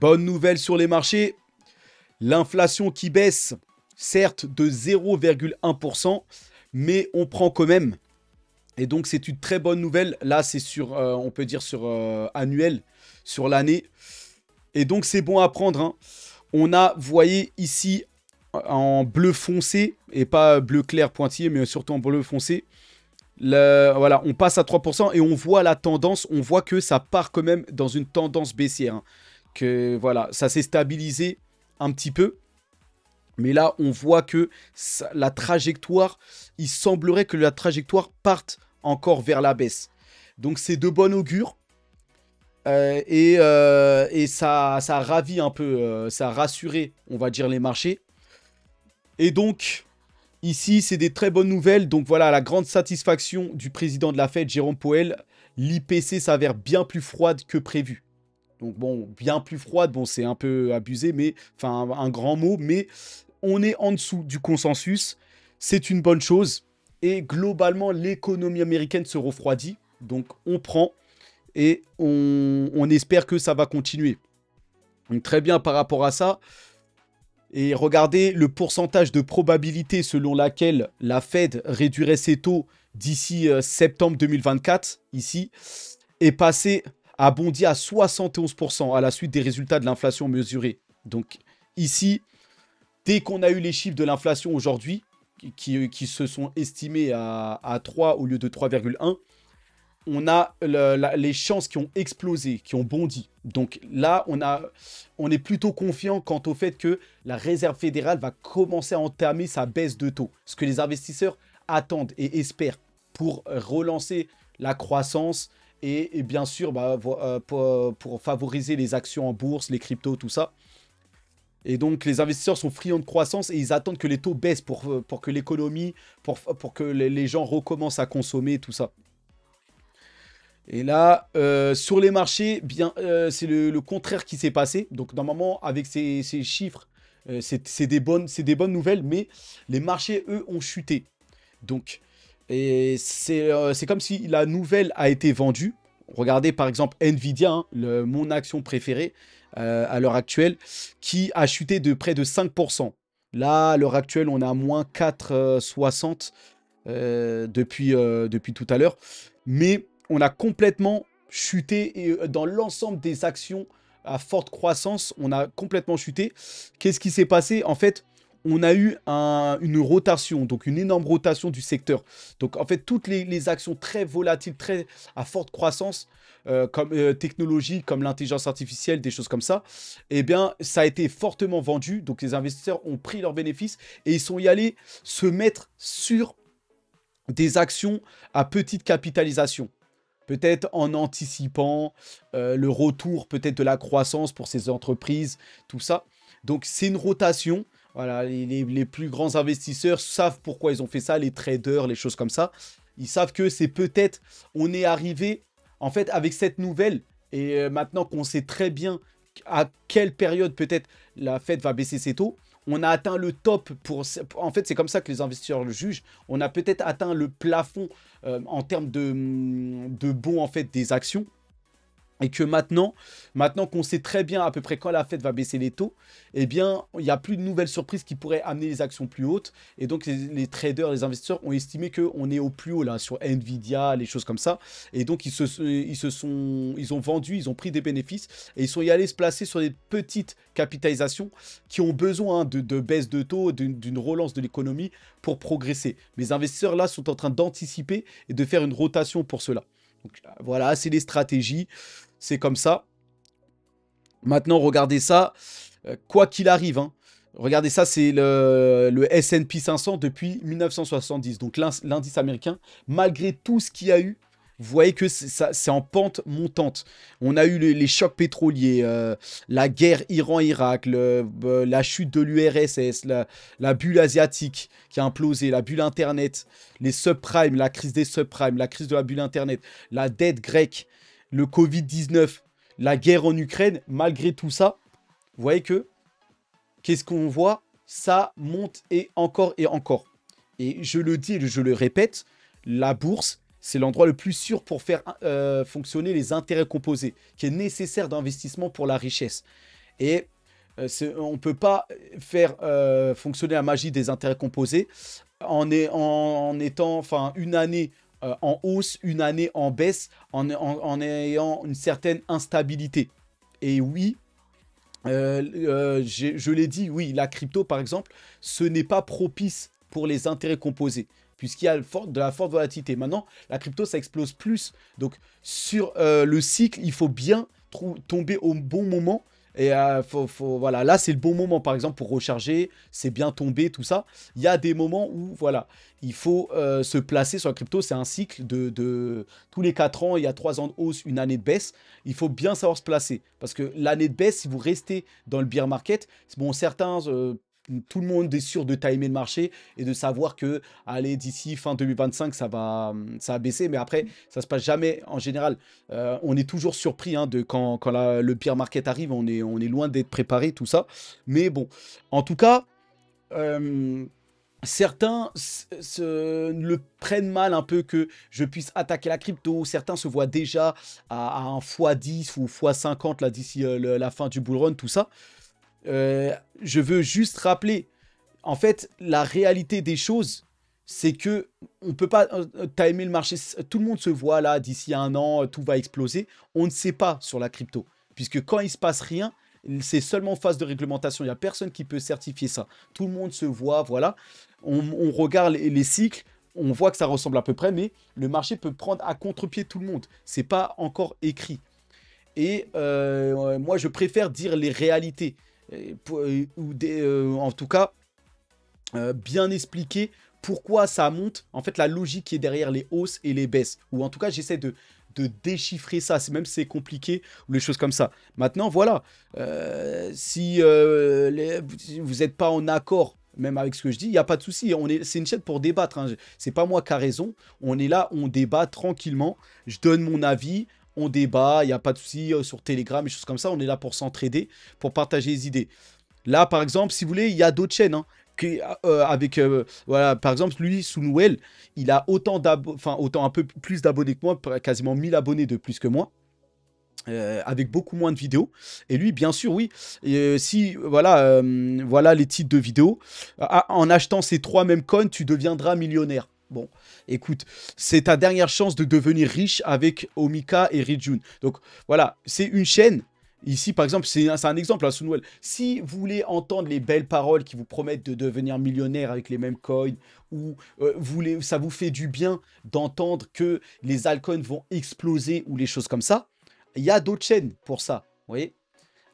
Bonne nouvelle sur les marchés, l'inflation qui baisse, certes de 0,1%, mais on prend quand même. Et donc c'est une très bonne nouvelle. Là c'est sur, on peut dire sur annuel, sur l'année. Et donc c'est bon à prendre, hein. On a, vous voyez ici, en bleu foncé, et pas bleu clair pointillé, mais surtout en bleu foncé. Voilà, on passe à 3% et on voit la tendance, on voit que ça part quand même dans une tendance baissière, hein. Que voilà, ça s'est stabilisé un petit peu. Mais là, on voit que la trajectoire, il semblerait que la trajectoire parte encore vers la baisse. Donc c'est de bon augure. Et ça a ravi un peu, ça a rassuré, on va dire, les marchés. Et donc, ici, c'est des très bonnes nouvelles. Donc voilà, la grande satisfaction du président de la Fed, Jérôme Powell, l'IPC s'avère bien plus froide que prévu. Donc bon, bien plus froide, bon, c'est un peu abusé, mais enfin un grand mot, mais on est en dessous du consensus. C'est une bonne chose. Et globalement, l'économie américaine se refroidit. Donc on prend et on espère que ça va continuer. Donc très bien par rapport à ça. Et regardez le pourcentage de probabilité selon laquelle la Fed réduirait ses taux d'ici septembre 2024, ici, est passé, a bondi à 71% à la suite des résultats de l'inflation mesurée. Donc ici, dès qu'on a eu les chiffres de l'inflation aujourd'hui, qui se sont estimés à 3 au lieu de 3,1, on a les chances qui ont explosé, qui ont bondi. Donc là, on est plutôt confiant quant au fait que la Réserve fédérale va commencer à entamer sa baisse de taux. Ce que les investisseurs attendent et espèrent pour relancer la croissance et bien sûr pour favoriser les actions en bourse, les cryptos, tout ça. Et donc, les investisseurs sont friands de croissance et ils attendent que les taux baissent pour que l'économie, pour que les gens recommencent à consommer, tout ça. Et là, sur les marchés, bien, c'est le contraire qui s'est passé. Donc, normalement, avec ces chiffres, c'est des bonnes nouvelles, mais les marchés, eux, ont chuté. Donc, et c'est comme si la nouvelle a été vendue. Regardez par exemple Nvidia, hein, mon action préférée à l'heure actuelle, qui a chuté de près de 5%. Là, à l'heure actuelle, on est à moins 4,60 depuis tout à l'heure. Mais on a complètement chuté et dans l'ensemble des actions à forte croissance, on a complètement chuté. Qu'est-ce qui s'est passé? En fait, on a eu une rotation, donc une énorme rotation du secteur. Donc en fait, toutes les actions très volatiles, très à forte croissance, comme technologie, comme l'intelligence artificielle, des choses comme ça, eh bien, ça a été fortement vendu. Donc les investisseurs ont pris leurs bénéfices et ils sont y allés se mettre sur des actions à petite capitalisation. Peut-être en anticipant le retour peut-être de la croissance pour ces entreprises, tout ça. Donc c'est une rotation. Voilà, les plus grands investisseurs savent pourquoi ils ont fait ça, les traders, les choses comme ça. Ils savent que c'est peut-être, on est arrivé, en fait, avec cette nouvelle, et maintenant qu'on sait très bien à quelle période peut-être la Fed va baisser ses taux, on a atteint le top en fait, c'est comme ça que les investisseurs le jugent. On a peut-être atteint le plafond en termes de bons, en fait, des actions. Et que maintenant qu'on sait très bien à peu près quand la Fed va baisser les taux, eh bien, il n'y a plus de nouvelles surprises qui pourraient amener les actions plus hautes. Et donc, les traders, les investisseurs ont estimé qu'on est au plus haut là, sur Nvidia, les choses comme ça. Et donc, ils ont vendu, ils ont pris des bénéfices et ils sont y allés se placer sur des petites capitalisations qui ont besoin, hein, de baisse de taux, d'une relance de l'économie pour progresser. Mais les investisseurs là sont en train d'anticiper et de faire une rotation pour cela. Donc voilà, c'est les stratégies. C'est comme ça. Maintenant, regardez ça. Quoi qu'il arrive, hein. Regardez ça, c'est le S&P 500 depuis 1970. Donc l'indice américain, malgré tout ce qu'il y a eu, vous voyez que c'est en pente montante. On a eu les chocs pétroliers, la guerre Iran-Irak, la chute de l'URSS, la bulle asiatique qui a implosé, la bulle Internet, les subprimes, la crise des subprimes, la crise de la bulle Internet, la dette grecque, le Covid-19, la guerre en Ukraine. Malgré tout ça, vous voyez que, qu'est-ce qu'on voit? Ça monte et encore et encore. Et je le dis et je le répète, la bourse, c'est l'endroit le plus sûr pour faire fonctionner les intérêts composés, qui est nécessaire d'investissement pour la richesse. Et on ne peut pas faire fonctionner la magie des intérêts composés en étant, enfin, une année en hausse, une année en baisse, en ayant une certaine instabilité. Et oui, je l'ai dit, oui, la crypto, par exemple, ce n'est pas propice pour les intérêts composés, puisqu'il y a de la forte volatilité. Maintenant, la crypto, ça explose plus. Donc, sur le cycle, il faut bien tomber au bon moment. Et voilà, là, c'est le bon moment, par exemple, pour recharger, c'est bien tombé, tout ça. Il y a des moments où, voilà, il faut se placer sur la crypto. C'est un cycle de tous les 4 ans, il y a 3 ans de hausse, une année de baisse. Il faut bien savoir se placer. Parce que l'année de baisse, si vous restez dans le bear market, bon, certains, tout le monde est sûr de timer le marché et de savoir que, allez, d'ici fin 2025, ça va baisser. Mais après, ça se passe jamais en général. On est toujours surpris hein, de quand le bear market arrive, on est loin d'être préparé, tout ça. Mais bon, en tout cas, certains le prennent mal un peu que je puisse attaquer la crypto. Certains se voient déjà à un x10 ou x50 là d'ici la fin du bull run, tout ça. Je veux juste rappeler, en fait, la réalité des choses, c'est que on peut pas timer le marché. Tout le monde se voit là, d'ici un an, tout va exploser. On ne sait pas sur la crypto, puisque quand il se passe rien, c'est seulement en phase de réglementation. Il n'y a personne qui peut certifier ça. Tout le monde se voit, voilà. On regarde les cycles, on voit que ça ressemble à peu près, mais le marché peut prendre à contre-pied tout le monde. C'est pas encore écrit. Et moi, je préfère dire les réalités. En tout cas, bien expliquer pourquoi ça monte. En fait, la logique qui est derrière les hausses et les baisses. Ou en tout cas, j'essaie de déchiffrer ça, même si c'est compliqué, ou les choses comme ça. Maintenant, voilà. Si vous n'êtes pas en accord même avec ce que je dis, il n'y a pas de souci. C'est une chaîne pour débattre. Hein. C'est pas moi qui a raison. On est là, on débat tranquillement. Je donne mon avis. On débat, il n'y a pas de souci sur Telegram et choses comme ça. On est là pour s'entraider, pour partager les idées. Là, par exemple, si vous voulez, il y a d'autres chaînes hein, voilà, par exemple, lui, Sunwell, il a autant un peu plus d'abonnés que moi, quasiment 1000 abonnés de plus que moi. Avec beaucoup moins de vidéos. Et lui, bien sûr, oui. Si, voilà, voilà les titres de vidéos. En achetant ces 3 mêmes coins, tu deviendras millionnaire. Bon, écoute, c'est ta dernière chance de devenir riche avec Omika et Rijun. Donc, voilà, c'est une chaîne. Ici, par exemple, c'est un exemple, à Sunwell. Si vous voulez entendre les belles paroles qui vous promettent de devenir millionnaire avec les mêmes coins, ou ça vous fait du bien d'entendre que les altcoins vont exploser ou les choses comme ça, il y a d'autres chaînes pour ça, vous voyez.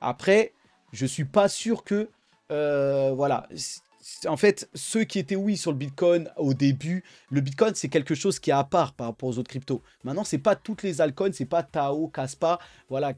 Après, je suis pas sûr que, voilà. En fait, ceux qui étaient oui sur le Bitcoin au début, le Bitcoin c'est quelque chose qui est à part par rapport aux autres cryptos. Maintenant, c'est pas toutes les altcoins, c'est pas Tao, Kaspa, voilà,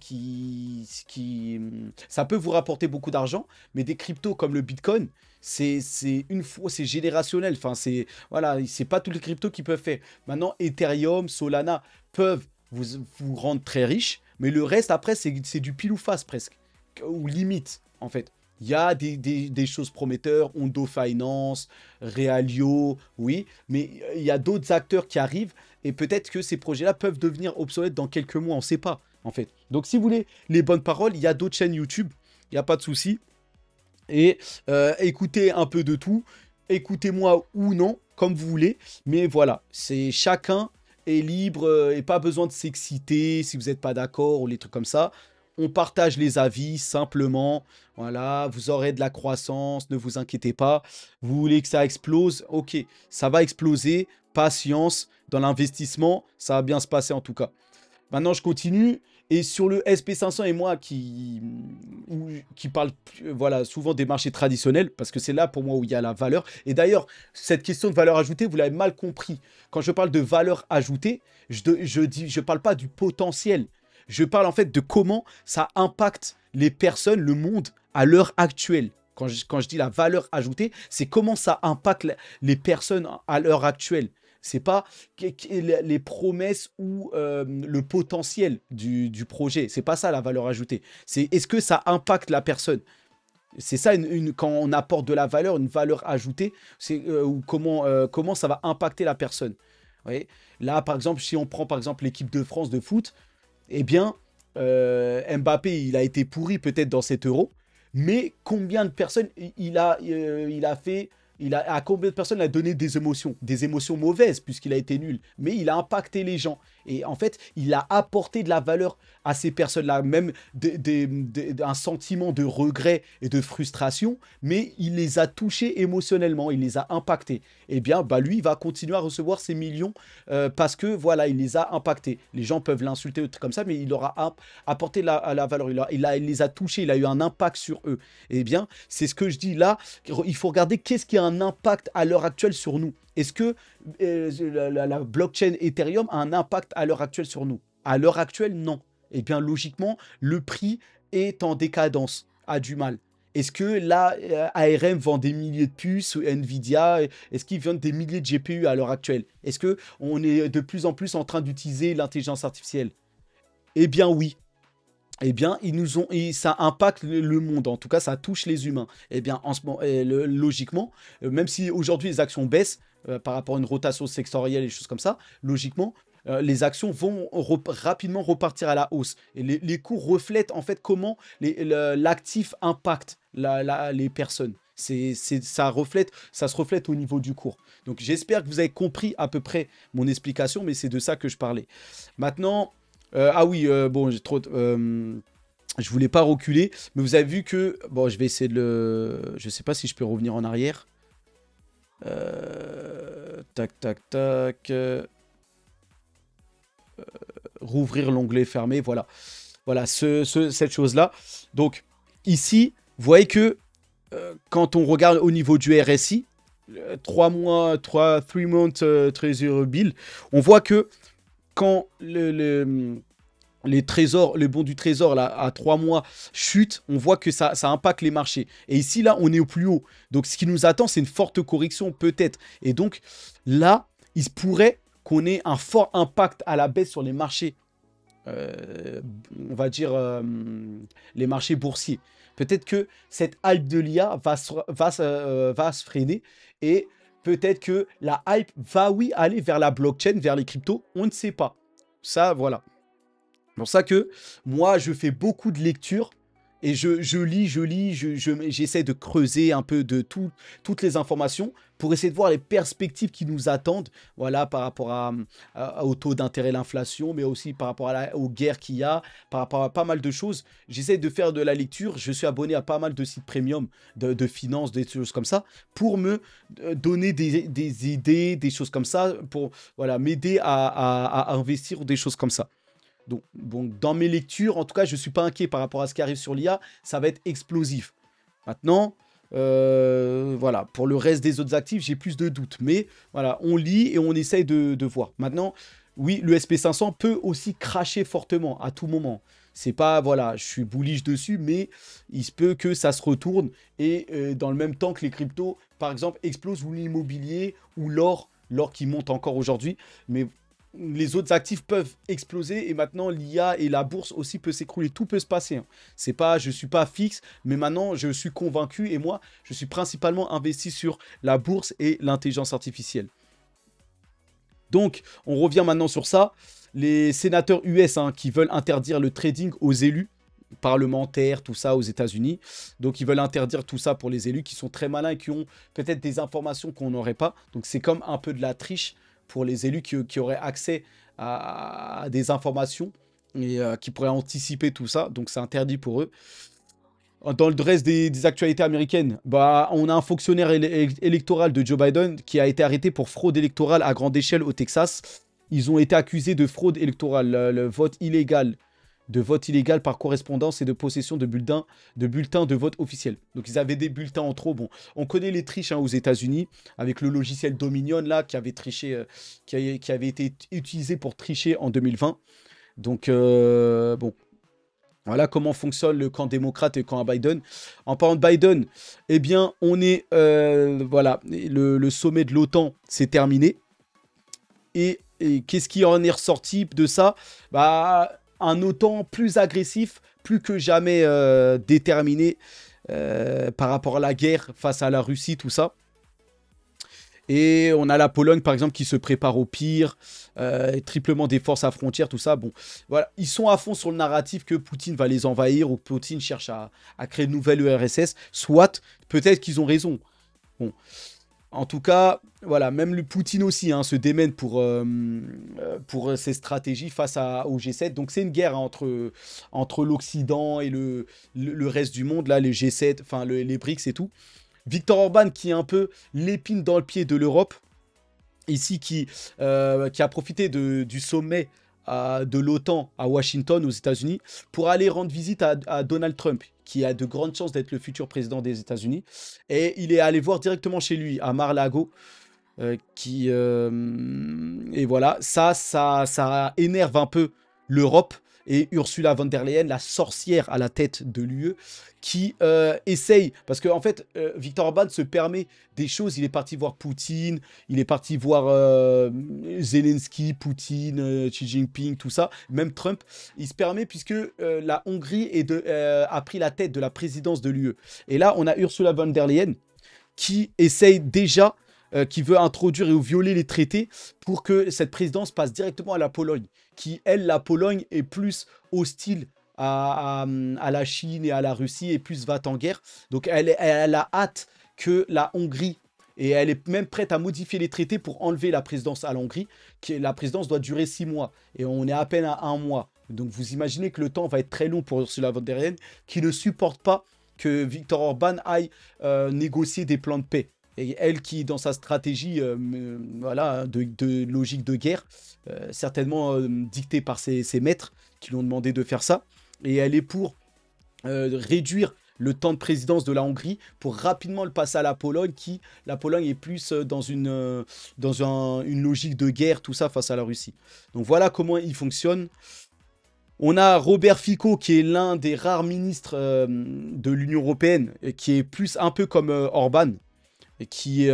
ça peut vous rapporter beaucoup d'argent, mais des cryptos comme le Bitcoin, c'est une fois, c'est générationnel. Enfin, c'est voilà, c'est pas tous les cryptos qui peuvent faire. Maintenant, Ethereum, Solana peuvent vous rendre très riche, mais le reste après c'est du pile ou face presque, ou limite en fait. Il y a des choses prometteurs, Ondo Finance, Realio, oui, mais il y a d'autres acteurs qui arrivent et peut-être que ces projets-là peuvent devenir obsolètes dans quelques mois, on ne sait pas en fait. Donc si vous voulez les bonnes paroles, il y a d'autres chaînes YouTube, il n'y a pas de souci. Et écoutez un peu de tout, écoutez-moi ou non, comme vous voulez, mais voilà, c'est chacun est libre et pas besoin de s'exciter si vous n'êtes pas d'accord ou les trucs comme ça. On partage les avis simplement. Voilà, vous aurez de la croissance, ne vous inquiétez pas. Vous voulez que ça explose? Ok, ça va exploser. Patience dans l'investissement, ça va bien se passer en tout cas. Maintenant, je continue. Et sur le SP500 et moi qui parle voilà, souvent des marchés traditionnels, parce que c'est là pour moi où il y a la valeur. Et d'ailleurs, cette question de valeur ajoutée, vous l'avez mal compris. Quand je parle de valeur ajoutée, je parle pas du potentiel. Je parle en fait de comment ça impacte les personnes, le monde à l'heure actuelle. Quand je dis la valeur ajoutée, c'est comment ça impacte les personnes à l'heure actuelle. C'est pas les promesses ou le potentiel du projet. C'est pas ça la valeur ajoutée. C'est est-ce que ça impacte la personne. C'est ça quand on apporte de la valeur, une valeur ajoutée, c'est ou comment ça va impacter la personne. Vous voyez. Là, par exemple, si on prend par exemple l'équipe de France de foot, eh bien, Mbappé, il a été pourri peut-être dans cet Euro, Mais combien de personnes il a fait, à combien de personnes il a donné des émotions mauvaises, puisqu'il a été nul, mais il a impacté les gens. Et en fait, il a apporté de la valeur à ces personnes-là, même un sentiment de regret et de frustration, mais il les a touchés émotionnellement, il les a impactés. Eh bien, bah lui, il va continuer à recevoir ces millions parce que, voilà, il les a impactés. Les gens peuvent l'insulter, ou trucs comme ça, mais il aura apporté la valeur, il les a touchés, il a eu un impact sur eux. Eh bien, c'est ce que je dis là, il faut regarder qu'est-ce qui a un impact à l'heure actuelle sur nous. Est-ce que la blockchain Ethereum a un impact à l'heure actuelle sur nous? À l'heure actuelle, non. Eh bien, logiquement, le prix est en décadence, a du mal. Est-ce que là, ARM vend des milliers de puces, Nvidia, est-ce qu'ils vendent des milliers de GPU à l'heure actuelle? Est-ce qu'on est de plus en plus en train d'utiliser l'intelligence artificielle? Eh bien, oui. Eh bien, ça impacte le monde. En tout cas, ça touche les humains. Eh bien, en ce moment, logiquement, même si aujourd'hui les actions baissent par rapport à une rotation sectorielle et des choses comme ça, logiquement, les actions vont rapidement repartir à la hausse. Et les cours reflètent en fait comment l'actif impacte les personnes. Ça se reflète au niveau du cours. Donc, j'espère que vous avez compris à peu près mon explication, mais c'est de ça que je parlais. Maintenant. Ah oui, bon, je voulais pas reculer, mais vous avez vu que... Bon, je vais essayer de le... Je sais pas si je peux revenir en arrière. Tac, tac, tac. Rouvrir l'onglet fermé, voilà. Voilà, cette chose-là. Donc, ici, vous voyez que quand on regarde au niveau du RSI, 3 mois, 3 months Treasury Bill, on voit que quand les trésors, les bons du trésor là, à 3 mois chutent, on voit que ça impacte les marchés. Et ici, là, on est au plus haut. Donc, ce qui nous attend, c'est une forte correction peut-être. Et donc, là, il se pourrait qu'on ait un fort impact à la baisse sur les marchés, on va dire, les marchés boursiers. Peut-être que cette hype de l'IA va se freiner et peut-être que la hype va, oui, aller vers la blockchain, vers les cryptos. On ne sait pas. Ça, voilà. C'est pour ça que moi, je fais beaucoup de lectures et je lis, j'essaie de creuser un peu de toutes les informations pour essayer de voir les perspectives qui nous attendent, voilà, par rapport au taux d'intérêt, l'inflation, mais aussi par rapport aux guerres qu'il y a, par rapport à pas mal de choses. J'essaie de faire de la lecture, je suis abonné à pas mal de sites premium, de finances, des choses comme ça, pour me donner des idées, des choses comme ça, pour voilà, m'aider à investir ou des choses comme ça. Donc, bon, dans mes lectures, en tout cas, je ne suis pas inquiet par rapport à ce qui arrive sur l'IA. Ça va être explosif. Maintenant, voilà, pour le reste des autres actifs, j'ai plus de doutes. Mais voilà, on lit et on essaye de voir. Maintenant, oui, le SP500 peut aussi cracher fortement à tout moment. C'est pas, voilà, je suis bullish dessus, mais il se peut que ça se retourne. Et dans le même temps que les cryptos, par exemple, explosent, ou l'immobilier, ou l'or qui monte encore aujourd'hui. Mais les autres actifs peuvent exploser et maintenant l'IA et la bourse aussi peut s'écrouler. Tout peut se passer. Hein. C'est pas, je suis pas fixe, mais maintenant je suis convaincu et moi je suis principalement investi sur la bourse et l'intelligence artificielle. Donc on revient maintenant sur ça. Les sénateurs US qui veulent interdire le trading aux élus parlementaires, tout ça aux États-Unis. Donc ils veulent interdire tout ça pour les élus qui sont très malins et qui ont peut-être des informations qu'on n'aurait pas. Donc c'est comme un peu de la triche pour les élus qui auraient accès à des informations et qui pourraient anticiper tout ça. Donc, c'est interdit pour eux. Dans le reste des actualités américaines, bah, on a un fonctionnaire électoral de Joe Biden qui a été arrêté pour fraude électorale à grande échelle au Texas. Ils ont été accusés de fraude électorale, le vote illégal, de vote illégal par correspondance et de possession de bulletins de vote officiels. Donc ils avaient des bulletins en trop. Bon, on connaît les triches aux États-Unis avec le logiciel Dominion là qui avait triché, qui avait été utilisé pour tricher en 2020. Donc bon. Voilà comment fonctionne le camp démocrate et le camp à Biden. En parlant de Biden, eh bien, on est... voilà, le sommet de l'OTAN, c'est terminé. Et qu'est-ce qui en est ressorti de ça? Bah, un OTAN plus agressif, plus que jamais déterminé par rapport à la guerre face à la Russie, tout ça. Et on a la Pologne, par exemple, qui se prépare au pire, triplement des forces à frontières, tout ça. Bon, voilà, ils sont à fond sur le narratif que Poutine va les envahir ou que Poutine cherche à créer une nouvelle URSS. Soit, peut-être qu'ils ont raison. Bon, en tout cas, voilà, même le Poutine aussi hein, se démène pour ses stratégies au G7. Donc c'est une guerre hein, entre l'Occident et le reste du monde, là, les G7, enfin les BRICS et tout. Viktor Orban qui est un peu l'épine dans le pied de l'Europe, ici qui a profité du sommet de l'OTAN à Washington, aux États-Unis, pour aller rendre visite à Donald Trump, qui a de grandes chances d'être le futur président des États-Unis. Et il est allé voir directement chez lui, à Mar-a-Lago, et voilà, ça énerve un peu l'Europe et Ursula von der Leyen, la sorcière à la tête de l'UE, qui essaye, parce qu'en fait, Viktor Orban se permet des choses, il est parti voir Poutine, il est parti voir Zelensky, Poutine, Xi Jinping, tout ça, même Trump, il se permet puisque la Hongrie a pris la tête de la présidence de l'UE. Et là, on a Ursula von der Leyen qui essaye déjà qui veut introduire et violer les traités pour que cette présidence passe directement à la Pologne, qui, elle, la Pologne, est plus hostile à la Chine et à la Russie et plus va en guerre. Donc elle a hâte que la Hongrie, et elle est même prête à modifier les traités pour enlever la présidence à la Hongrie, la présidence doit durer 6 mois, et on est à peine à 1 mois. Donc vous imaginez que le temps va être très long pour Ursula von der Leyen, qui ne supporte pas que Viktor Orban aille négocier des plans de paix. Et elle qui, dans sa stratégie voilà, de logique de guerre, certainement dictée par ses maîtres qui lui ont demandé de faire ça, et elle est pour réduire le temps de présidence de la Hongrie pour rapidement le passer à la Pologne, la Pologne est plus dans une logique de guerre, tout ça, face à la Russie. Donc voilà comment il fonctionne. On a Robert Fico, qui est l'un des rares ministres de l'Union européenne, qui est plus un peu comme Orban, qui est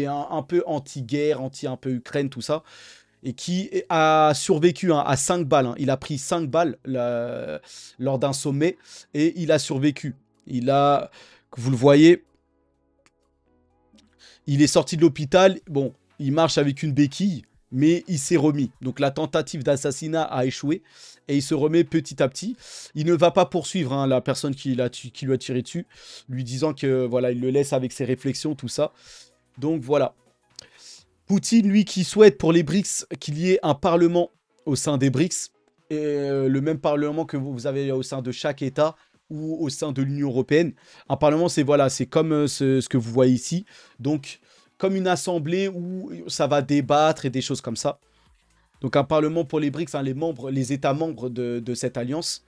un peu anti-guerre, un peu Ukraine, tout ça, et qui a survécu hein, à 5 balles. Hein. Il a pris 5 balles lors d'un sommet, et il a survécu. Vous le voyez, il est sorti de l'hôpital, bon, il marche avec une béquille, mais il s'est remis. Donc la tentative d'assassinat a échoué, et il se remet petit à petit. Il ne va pas poursuivre hein, la personne qui lui a tiré dessus, lui disant que voilà, il le laisse avec ses réflexions, tout ça. Donc voilà. Poutine, lui, qui souhaite pour les BRICS qu'il y ait un parlement au sein des BRICS, et, le même parlement que vous avez au sein de chaque État ou au sein de l'Union européenne. Un parlement, c'est voilà, c'est comme ce que vous voyez ici. Donc, comme une assemblée où ça va débattre et des choses comme ça. Donc un parlement pour les BRICS, hein, les États membres de cette alliance.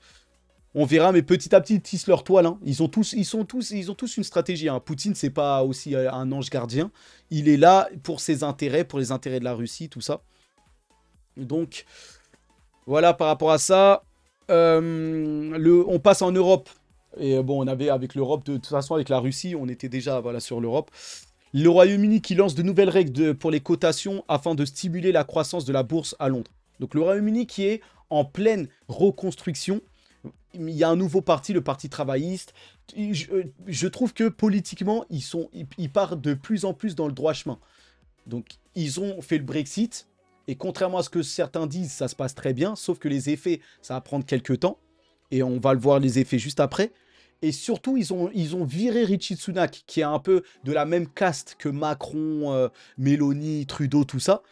On verra, mais petit à petit, ils tissent leur toile. Hein. Ils ont tous une stratégie. Hein. Poutine, c'est pas aussi un ange gardien. Il est là pour ses intérêts, pour les intérêts de la Russie, tout ça. Donc, voilà par rapport à ça. On passe en Europe. Et bon, on avait avec l'Europe, de toute façon, avec la Russie, on était déjà voilà, sur l'Europe. Le Royaume-Uni qui lance de nouvelles règles pour les cotations afin de stimuler la croissance de la bourse à Londres. Donc le Royaume-Uni qui est en pleine reconstruction. Il y a un nouveau parti, le Parti travailliste. Je trouve que politiquement, ils partent de plus en plus dans le droit chemin. Donc ils ont fait le Brexit. Et contrairement à ce que certains disent, ça se passe très bien. Sauf que les effets, ça va prendre quelques temps. Et on va le voir les effets juste après. Et surtout, ils ont viré Rishi Sunak, qui est un peu de la même caste que Macron, Mélanie, Trudeau, tout ça,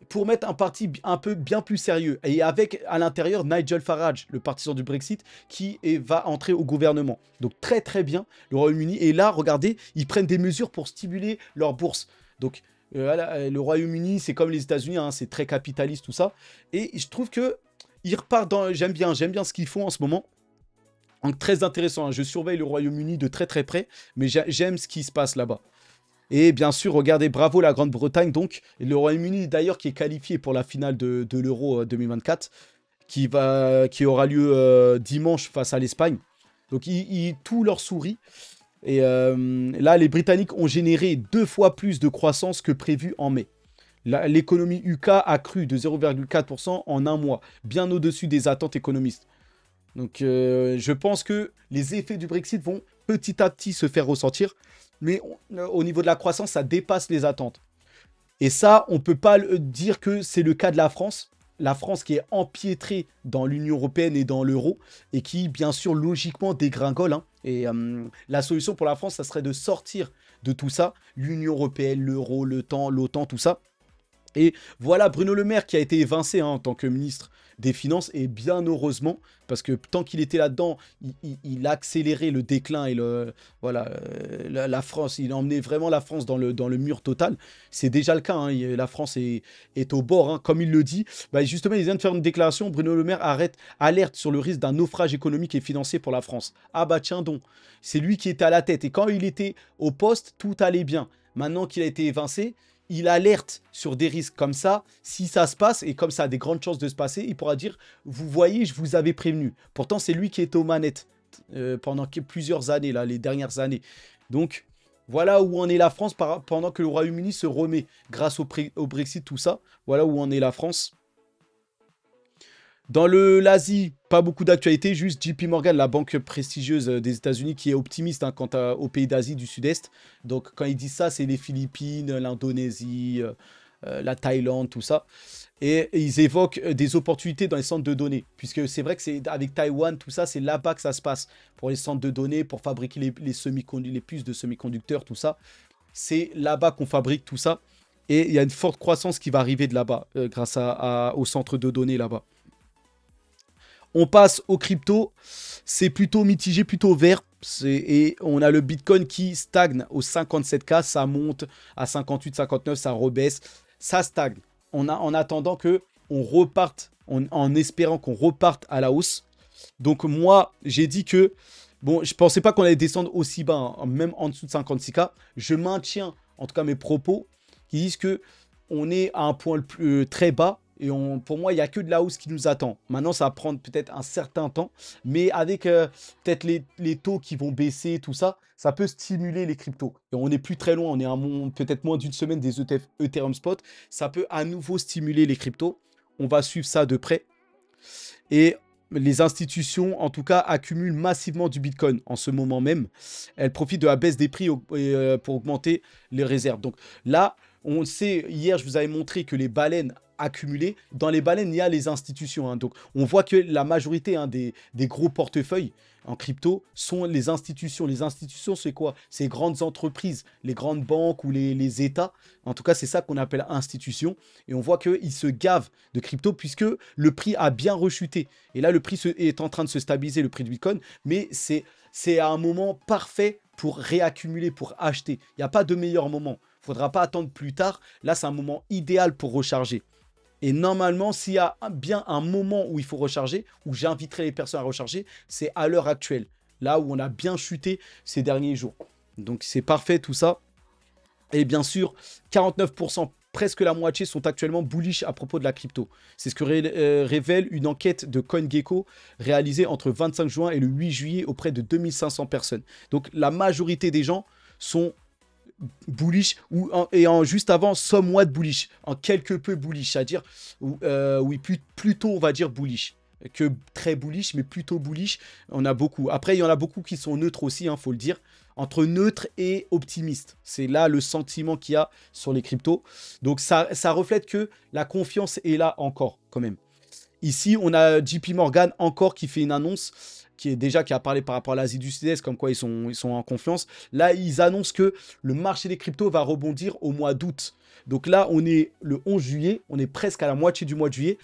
pour mettre un parti un peu bien plus sérieux. Et avec, à l'intérieur, Nigel Farage, le partisan du Brexit, qui va entrer au gouvernement. Donc très très bien, le Royaume-Uni. Et là, regardez, ils prennent des mesures pour stimuler leur bourse. Donc le Royaume-Uni, c'est comme les États-Unis, hein, c'est très capitaliste, tout ça. Et je trouve que ils repartent dans... J'aime bien ce qu'ils font en ce moment. Donc très intéressant, hein. Je surveille le Royaume-Uni de très très près, mais j'aime ce qui se passe là-bas. Et bien sûr, regardez, bravo la Grande-Bretagne, donc, et le Royaume-Uni d'ailleurs qui est qualifié pour la finale de l'Euro 2024, qui aura lieu dimanche face à l'Espagne. Donc tout leur sourit. Et là, les Britanniques ont généré 2 fois plus de croissance que prévu en mai. L'économie UK a cru de 0,4% en 1 mois, bien au-dessus des attentes économistes. Donc je pense que les effets du Brexit vont petit à petit se faire ressentir. mais au niveau de la croissance, ça dépasse les attentes. Et ça, on ne peut pas dire que c'est le cas de la France. La France qui est empiétrée dans l'Union européenne et dans l'euro et qui, bien sûr, logiquement dégringole, hein. Et la solution pour la France, ça serait de sortir de tout ça. L'Union européenne, l'euro, l'OTAN, tout ça. Et voilà Bruno Le Maire qui a été évincé, hein, en tant que ministre des Finances, et bien heureusement, parce que tant qu'il était là-dedans, il a accéléré le déclin et voilà, la France, il a emmené vraiment la France dans le mur total. C'est déjà le cas, hein, la France est au bord, hein, comme il le dit. Bah, justement, il vient de faire une déclaration, Bruno Le Maire alerte sur le risque d'un naufrage économique et financier pour la France. Ah bah tiens donc, c'est lui qui était à la tête, et quand il était au poste, tout allait bien. Maintenant qu'il a été évincé, il alerte sur des risques comme ça. Si ça se passe, et comme ça a des grandes chances de se passer, il pourra dire, vous voyez, je vous avais prévenu. Pourtant, c'est lui qui est aux manettes pendant plusieurs années, là, les dernières années. Donc, voilà où en est la France pendant que le Royaume-Uni se remet grâce au Brexit, tout ça. Voilà où en est la France. Dans l'Asie, pas beaucoup d'actualité, juste JP Morgan, la banque prestigieuse des États-Unis, qui est optimiste, hein, quant aux pays d'Asie du Sud-Est. Donc quand ils disent ça, c'est les Philippines, l'Indonésie, la Thaïlande, tout ça. Et ils évoquent des opportunités dans les centres de données, puisque c'est vrai que c'est avec Taïwan, tout ça, c'est là-bas que ça se passe. Pour les centres de données, pour fabriquer les puces de semi-conducteurs, tout ça. C'est là-bas qu'on fabrique tout ça. Et il y a une forte croissance qui va arriver de là-bas, grâce aux centres de données là-bas. On passe aux cryptos, c'est plutôt mitigé, plutôt vert. Et on a le Bitcoin qui stagne aux 57K, ça monte à 58, 59, ça rebaisse, ça stagne. En attendant que on reparte, en espérant qu'on reparte à la hausse. Donc moi, j'ai dit que, bon, je pensais pas qu'on allait descendre aussi bas, hein, même en dessous de 56K. Je maintiens, en tout cas, mes propos qui disent que on est à un point très bas. Et pour moi, il n'y a que de la hausse qui nous attend. Maintenant, ça va prendre peut-être un certain temps. Mais avec peut-être les taux qui vont baisser, tout ça, ça peut stimuler les cryptos. Et on n'est plus très loin. On est à peut-être moins d'une semaine des ETF Ethereum Spot. Ça peut à nouveau stimuler les cryptos. On va suivre ça de près. Et les institutions, en tout cas, accumulent massivement du Bitcoin en ce moment même. Elles profitent de la baisse des prix pour augmenter les réserves. Donc là, on sait, hier, je vous avais montré que les baleines accumulées, dans les baleines, il y a les institutions, hein. Donc, on voit que la majorité, hein, des gros portefeuilles en crypto sont les institutions. Les institutions, c'est quoi? C'est les grandes entreprises, les grandes banques ou les États. En tout cas, c'est ça qu'on appelle institution. Et on voit qu'ils se gavent de crypto puisque le prix a bien rechuté. Et là, le prix est en train de se stabiliser, le prix du Bitcoin. Mais c'est à un moment parfait pour réaccumuler, pour acheter. Il n'y a pas de meilleur moment. Il ne faudra pas attendre plus tard. Là, c'est un moment idéal pour recharger. Et normalement, s'il y a bien un moment où il faut recharger, où j'inviterai les personnes à recharger, c'est à l'heure actuelle. Là où on a bien chuté ces derniers jours. Donc, c'est parfait tout ça. Et bien sûr, 49%, presque la moitié, sont actuellement bullish à propos de la crypto. C'est ce que révèle une enquête de CoinGecko réalisée entre 25 juin et le 8 juillet auprès de 2500 personnes. Donc, la majorité des gens sont bullish juste avant somewhat bullish, en quelque peu bullish, c'est-à-dire oui, plutôt on va dire bullish que très bullish, mais plutôt bullish. On a beaucoup. Après, il y en a beaucoup qui sont neutres aussi, hein, faut le dire, entre neutre et optimiste. C'est là le sentiment qu'il y a sur les cryptos. Donc ça reflète que la confiance est là encore quand même. Ici, on a JP Morgan encore qui fait une annonce qui a parlé par rapport à l'Asie du Sud-Est, comme quoi ils sont en confiance. Là, ils annoncent que le marché des cryptos va rebondir au mois d'août. Donc là, on est le 11 juillet, on est presque à la moitié du mois de juillet.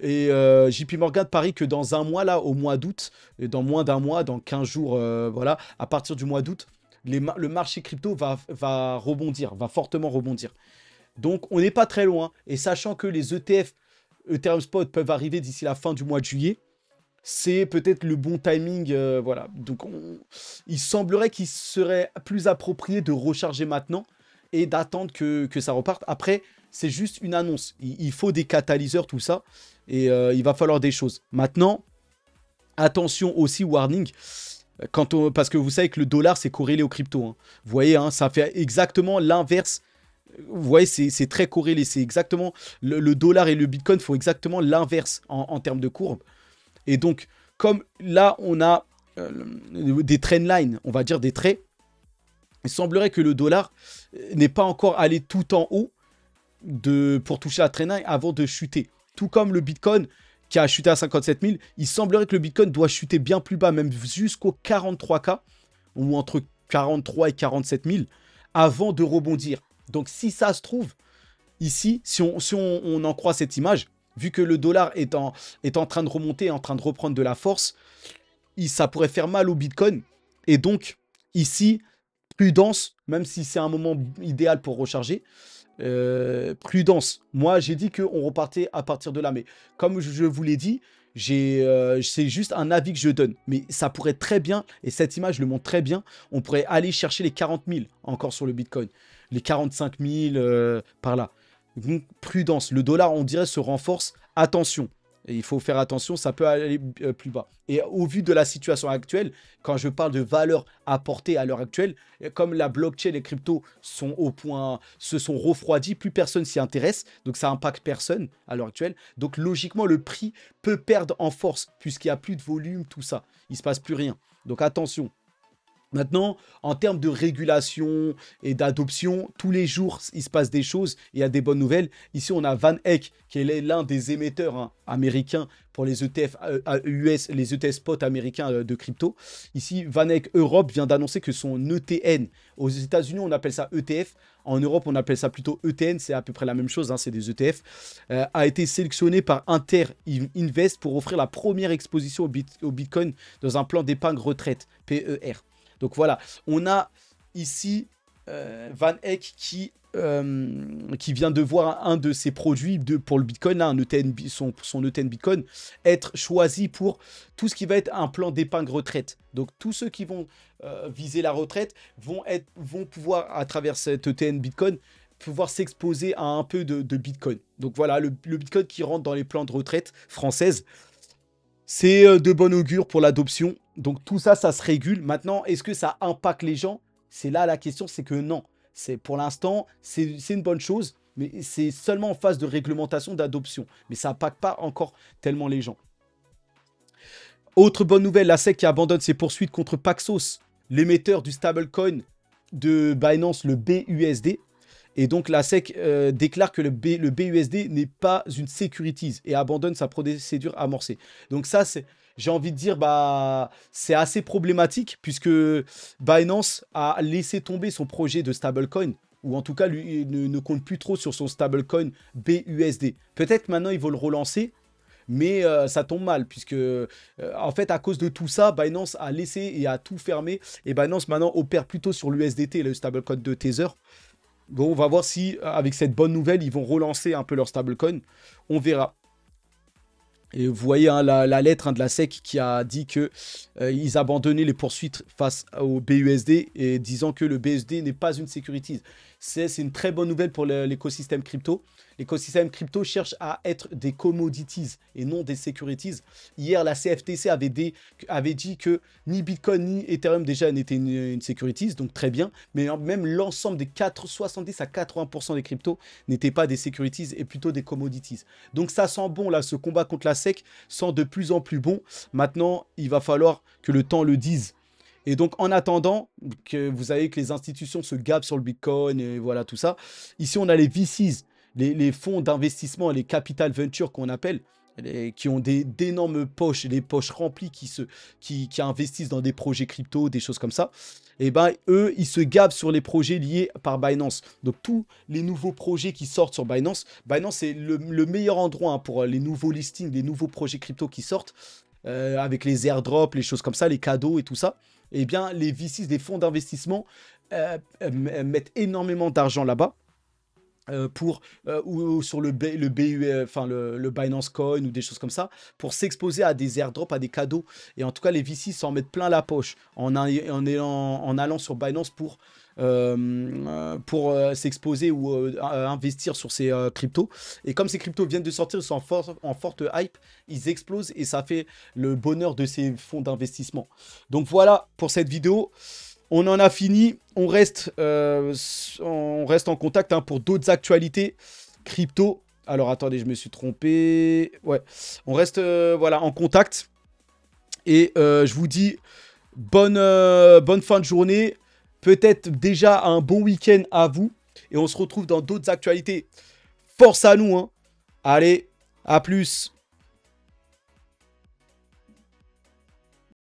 Et JP Morgan parie que dans un mois, là, au mois d'août, dans moins d'un mois, dans 15 jours, voilà, à partir du mois d'août, le marché crypto va rebondir, va fortement rebondir. Donc, on n'est pas très loin. Et sachant que les ETF Ethereum Spot peuvent arriver d'ici la fin du mois de juillet, c'est peut-être le bon timing, voilà. Donc, il semblerait qu'il serait plus approprié de recharger maintenant et d'attendre que ça reparte. Après, c'est juste une annonce. Il faut des catalyseurs, tout ça, et il va falloir des choses. Maintenant, attention aussi, warning, parce que vous savez que le dollar, c'est corrélé au crypto, hein. Vous voyez, hein, ça fait exactement l'inverse. Vous voyez, c'est très corrélé. C'est exactement le dollar et le Bitcoin font exactement l'inverse en termes de courbe. Et donc, comme là, on a des trendlines, on va dire des traits, Il semblerait que le dollar n'est pas encore allé tout en haut pour toucher la trend line avant de chuter. Tout comme le Bitcoin qui a chuté à 57 000, il semblerait que le Bitcoin doit chuter bien plus bas, même jusqu'au 43K, ou entre 43 et 47 000, avant de rebondir. Donc si ça se trouve, ici, si on en croit cette image, vu que le dollar est en train de remonter, en train de reprendre de la force, ça pourrait faire mal au Bitcoin. Et donc, ici, prudence, même si c'est un moment idéal pour recharger, prudence. Moi, j'ai dit qu'on repartait à partir de là. Mais comme je vous l'ai dit, c'est juste un avis que je donne. Mais ça pourrait très bien, et cette image le montre très bien, on pourrait aller chercher les 40 000 encore sur le Bitcoin. Les 45 000 par là. Donc, prudence. Le dollar, on dirait, se renforce. Attention. Et il faut faire attention, ça peut aller plus bas. Et au vu de la situation actuelle, quand je parle de valeur apportée à l'heure actuelle, comme la blockchain et les cryptos sont au point, se sont refroidis, plus personne s'y intéresse, donc ça impacte personne à l'heure actuelle. Donc logiquement, le prix peut perdre en force, puisqu'il n'y a plus de volume, tout ça. Il ne se passe plus rien. Donc attention. Maintenant, en termes de régulation et d'adoption, tous les jours, il se passe des choses et il y a des bonnes nouvelles. Ici, on a Van Eck, qui est l'un des émetteurs américains pour les ETF US, les ETF spot américains de crypto. Ici, Van Eck Europe vient d'annoncer que son ETN, aux États-Unis, on appelle ça ETF. En Europe, on appelle ça plutôt ETN, c'est à peu près la même chose, hein, c'est des ETF, a été sélectionné par Inter Invest pour offrir la première exposition au Bitcoin dans un plan d'épargne retraite, PER. Donc voilà, on a ici Van Eck qui vient de voir un de ses produits pour le Bitcoin, là, un ETN, son ETN Bitcoin, être choisi pour tout ce qui va être un plan d'épargne retraite. Donc tous ceux qui vont viser la retraite vont pouvoir, à travers cet ETN Bitcoin, pouvoir s'exposer à un peu de Bitcoin. Donc voilà, le Bitcoin qui rentre dans les plans de retraite françaises. C'est de bon augure pour l'adoption. Donc tout ça, ça se régule. Maintenant, est-ce que ça impacte les gens? C'est là la question, c'est que non. Pour l'instant, c'est une bonne chose, mais c'est seulement en phase de réglementation, d'adoption. Mais ça n'impacte pas encore tellement les gens. Autre bonne nouvelle, la SEC qui abandonne ses poursuites contre Paxos, l'émetteur du stablecoin de Binance, le BUSD. Et donc la SEC déclare que le BUSD n'est pas une securities et abandonne sa procédure amorcée. Donc ça, j'ai envie de dire, c'est assez problématique puisque Binance a laissé tomber son projet de stablecoin, ou en tout cas, lui ne compte plus trop sur son stablecoin BUSD. Peut-être maintenant, ils vont le relancer, mais ça tombe mal, puisque en fait, à cause de tout ça, Binance a laissé et a tout fermé, et Binance maintenant opère plutôt sur l'USDT, le stablecoin de Tether. Bon, on va voir si, avec cette bonne nouvelle, ils vont relancer un peu leur stablecoin. On verra. Et vous voyez hein, la lettre de la SEC qui a dit qu'ils abandonnaient les poursuites face au BUSD et disant que le BUSD n'est pas une securities. C'est une très bonne nouvelle pour l'écosystème crypto. L'écosystème crypto cherche à être des commodities et non des securities. Hier, la CFTC avait dit que ni Bitcoin ni Ethereum déjà n'étaient une securities, donc très bien. Mais même l'ensemble des 70 à 80% des cryptos n'étaient pas des securities et plutôt des commodities. Donc ça sent bon là, ce combat contre la SEC sent de plus en plus bon. Maintenant, il va falloir que le temps le dise. Et donc, en attendant, que vous savez que les institutions se gavent sur le Bitcoin et voilà tout ça. Ici, on a les VCs, les fonds d'investissement, les capital ventures qu'on appelle, qui ont d'énormes poches, les poches remplies qui investissent dans des projets crypto, des choses comme ça. Et ben, eux, ils se gavent sur les projets liés par Binance. Donc, tous les nouveaux projets qui sortent sur Binance, Binance, c'est le meilleur endroit hein, pour les nouveaux listings, les nouveaux projets crypto qui sortent, avec les airdrops, les choses comme ça, les cadeaux et tout ça. Eh bien, les VCs, des fonds d'investissement, mettent énormément d'argent là-bas ou sur le Binance Coin ou des choses comme ça, pour s'exposer à des airdrops, à des cadeaux. Et en tout cas, les VCs s'en mettent plein la poche en allant sur Binance pour s'exposer ou investir sur ces cryptos. Et comme ces cryptos viennent de sortir, ils sont en forte hype, ils explosent et ça fait le bonheur de ces fonds d'investissement. Donc voilà pour cette vidéo. On en a fini. On reste en contact hein, pour d'autres actualités crypto. Alors attendez, je me suis trompé. Ouais, on reste voilà, en contact. Et je vous dis bonne fin de journée. peut-être déjà un bon week-end à vous. Et on se retrouve dans d'autres actualités. Force à nous, hein. Allez, à plus.